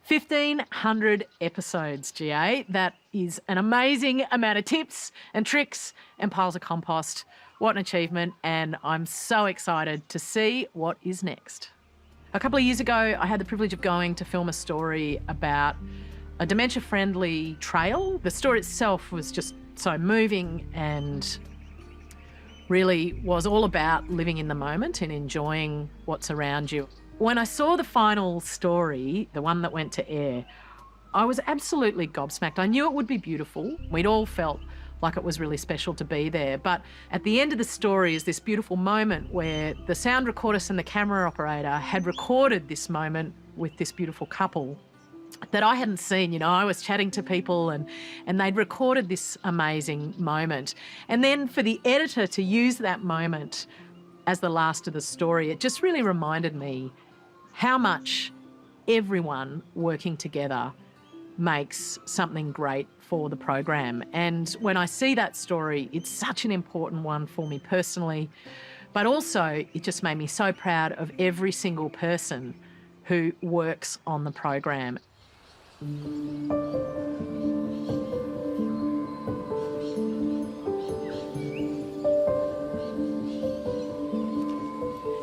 1,500 episodes, GA. That is an amazing amount of tips and tricks and piles of compost. What an achievement, and I'm so excited to see what is next. A couple of years ago, I had the privilege of going to film a story about a dementia-friendly trail. The story itself was just so moving and really was all about living in the moment and enjoying what's around you. When I saw the final story, the one that went to air, I was absolutely gobsmacked. I knew it would be beautiful. We'd all felt like it was really special to be there. But at the end of the story is this beautiful moment where the sound recordist and the camera operator had recorded this moment with this beautiful couple that I hadn't seen. You know, I was chatting to people and they'd recorded this amazing moment. And then for the editor to use that moment as the last of the story, it just really reminded me how much everyone working together makes something great for the program. And when I see that story, it's such an important one for me personally, but also it just made me so proud of every single person who works on the program.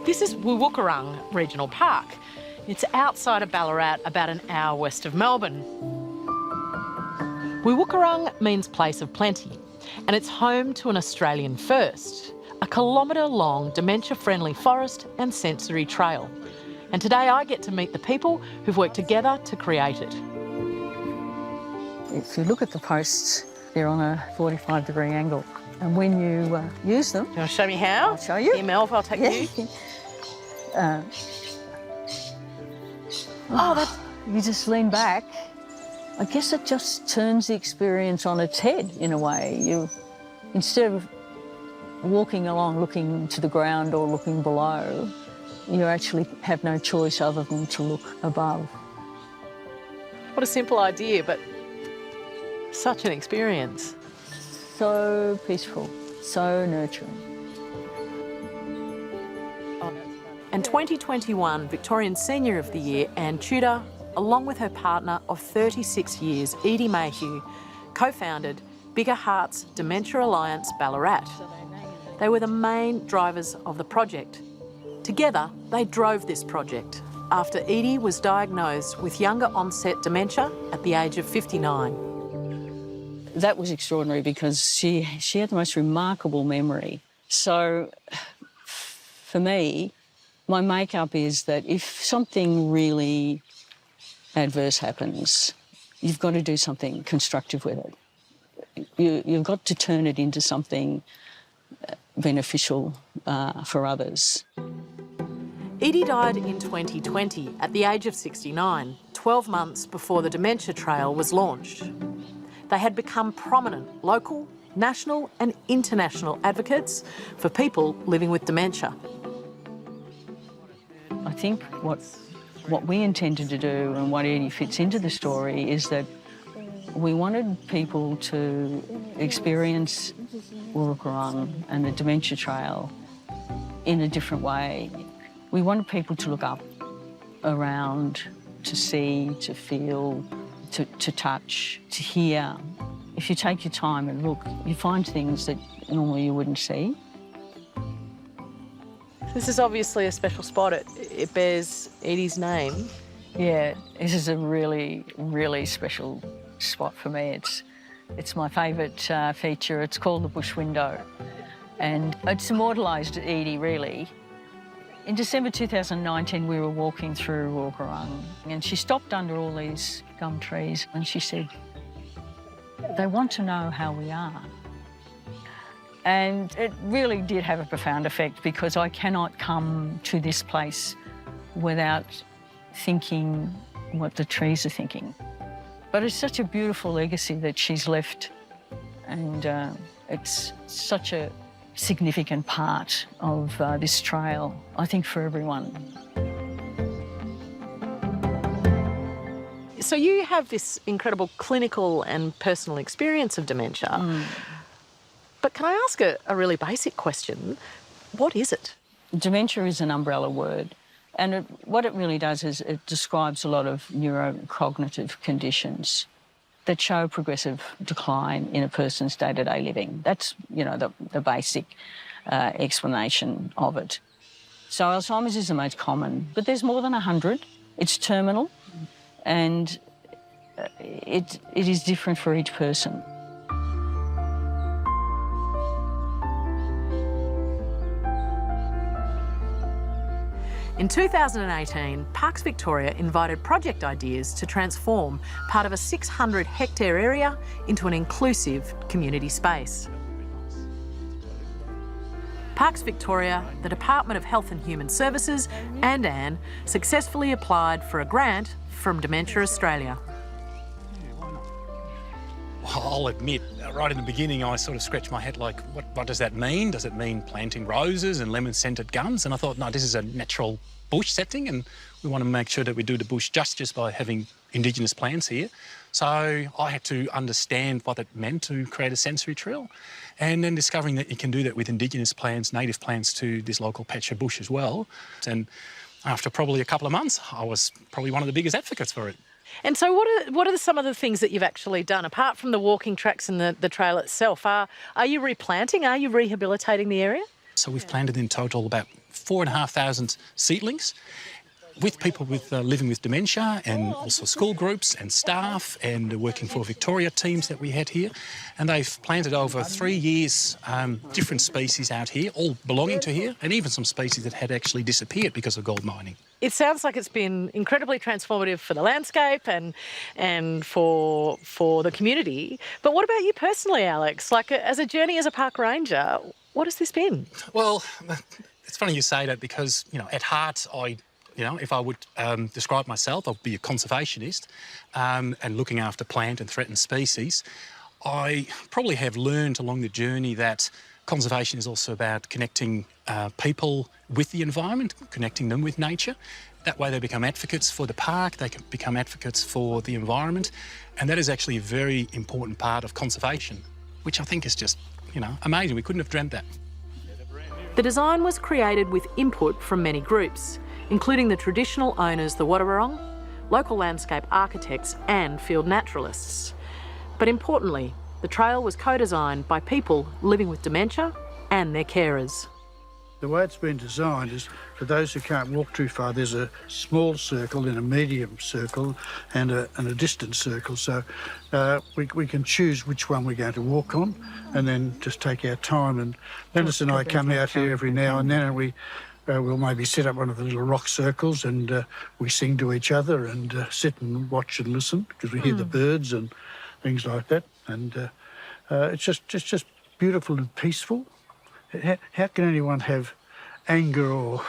This is Woowookarung Regional Park. It's outside of Ballarat, about an hour west of Melbourne. Woowookarung means place of plenty, and it's home to an Australian first, a kilometre-long dementia-friendly forest and sensory trail. And today I get to meet the people who've worked together to create it. If you look at the posts, they're on a 45-degree angle. And when you use them... Do you want to show me how? I'll show you. Here, Mel, I'll take you. You just lean back. I guess it just turns the experience on its head, in a way. Instead of walking along looking to the ground or looking below, you actually have no choice other than to look above. What a simple idea, but such an experience. So peaceful, so nurturing. And 2021 Victorian Senior of the Year, Anne Tudor, along with her partner of 36 years, Edie Mayhew, co-founded Bigger Hearts Dementia Alliance Ballarat. They were the main drivers of the project. Together, they drove this project after Edie was diagnosed with younger onset dementia at the age of 59. That was extraordinary because she had the most remarkable memory. So for me, my makeup is that if something really adverse happens, you've got to do something constructive with it. You've got to turn it into something beneficial for others. Edie died in 2020 at the age of 69, 12 months before the Dementia Trail was launched. They had become prominent local, national and international advocates for people living with dementia. I think what we intended to do and what Edie fits into the story is that we wanted people to experience Woowookarung and the Dementia Trail in a different way. We wanted people to look up, around, to see, to feel, to touch, to hear. If you take your time and look, you find things that normally you wouldn't see. This is obviously a special spot. It bears Edie's name. Yeah, this is a really, really special spot for me. It's my favourite feature. It's called the bush window. And it's immortalised Edie, really. In December 2019, we were walking through Woowookarung and she stopped under all these gum trees and she said, "They want to know how we are." And it really did have a profound effect because I cannot come to this place without thinking what the trees are thinking. But it's such a beautiful legacy that she's left, and it's such a significant part of this trail, I think, for everyone. So you have this incredible clinical and personal experience of dementia. But can I ask a really basic question? What is it? Dementia is an umbrella word. And what it really does is it describes a lot of neurocognitive conditions that show progressive decline in a person's day-to-day living. That's, you know, the basic explanation of it. So Alzheimer's is the most common, but there's more than 100. It's terminal, and it is different for each person. In 2018, Parks Victoria invited project ideas to transform part of a 600-hectare area into an inclusive community space. Parks Victoria, the Department of Health and Human Services and Anne successfully applied for a grant from Dementia Australia. I'll admit, right in the beginning, I sort of scratched my head like, what does that mean? Does it mean planting roses and lemon-scented gums? And I thought, no, this is a natural bush setting, and we want to make sure that we do the bush justice by having Indigenous plants here. So I had to understand what it meant to create a sensory trail, and then discovering that you can do that with Indigenous plants, native plants to this local patch of bush as well. And after probably a couple of months, I was probably one of the biggest advocates for it. And so what are some of the things that you've actually done, apart from the walking tracks and the trail itself? Are you replanting? Are you rehabilitating the area? So we've planted in total about 4,500 seedlings with people with living with dementia, and also school groups and staff and working for Victoria teams that we had here. And they've planted over 3 years different species out here, all belonging to here, and even some species that had actually disappeared because of gold mining. It sounds like it's been incredibly transformative for the landscape and for the community. But what about you personally, Alex? Like, as a journey as a park ranger, what has this been? Well, it's funny you say that because, you know, at heart, if I would describe myself, I'd be a conservationist and looking after plant and threatened species. I probably have learned along the journey that conservation is also about connecting people with the environment, connecting them with nature. That way they become advocates for the park, they can become advocates for the environment, and that is actually a very important part of conservation, which I think is just, you know, amazing. We couldn't have dreamt that. The design was created with input from many groups, including the traditional owners, the Wadawurrung, local landscape architects and field naturalists. But importantly, the trail was co-designed by people living with dementia and their carers. The way it's been designed is, for those who can't walk too far, there's a small circle and a medium circle and a distant circle. So we can choose which one we're going to walk on and then just take our time. And Lennis and I come out here every now and then, and we'll maybe set up one of the little rock circles, and we sing to each other and sit and watch and listen, because we hear the birds and things like that. And it's just beautiful and peaceful. How can anyone have anger or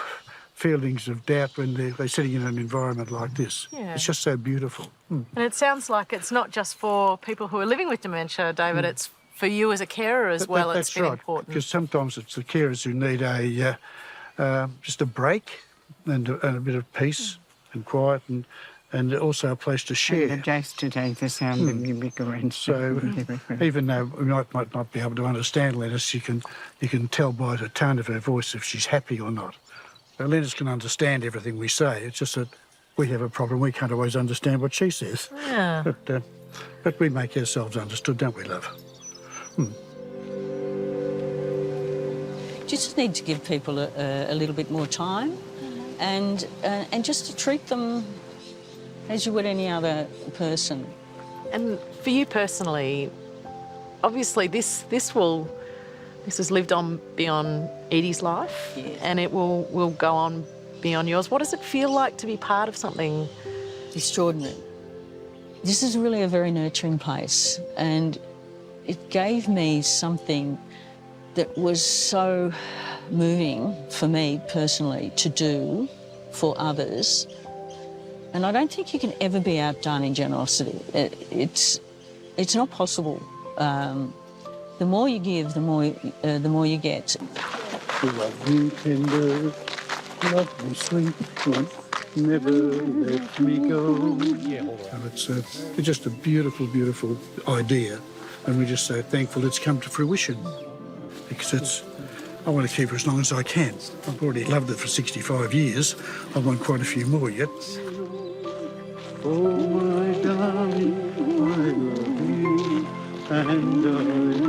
feelings of doubt when they're sitting in an environment like this? Yeah. It's just so beautiful. And it sounds like it's not just for people who are living with dementia, David, it's for you as a carer as well. It's been important. Because sometimes it's the carers who need just a break and a bit of peace and quiet, and also a place to share. And just to take the sound of your bigger and so even though we might not be able to understand Lennis, you can tell by the tone of her voice if she's happy or not. So Lennis can understand everything we say. It's just that we have a problem. We can't always understand what she says. Yeah. But we make ourselves understood, don't we, love? Just need to give people a little bit more time, and just to treat them as you would any other person. And for you personally, obviously this has lived on beyond Edie's life, yes, and it will go on beyond yours. What does it feel like to be part of something extraordinary? This is really a very nurturing place, and it gave me something that was so moving for me personally to do for others. And I don't think you can ever be outdone in generosity. It's not possible. The more you give, the more you get. Love you tender, love you sweet, never let me go. And it's just a beautiful, beautiful idea, and we're just so thankful it's come to fruition, because I want to keep it as long as I can. I've already loved it for 65 years. I want quite a few more yet. Oh, my darling, I love you, and I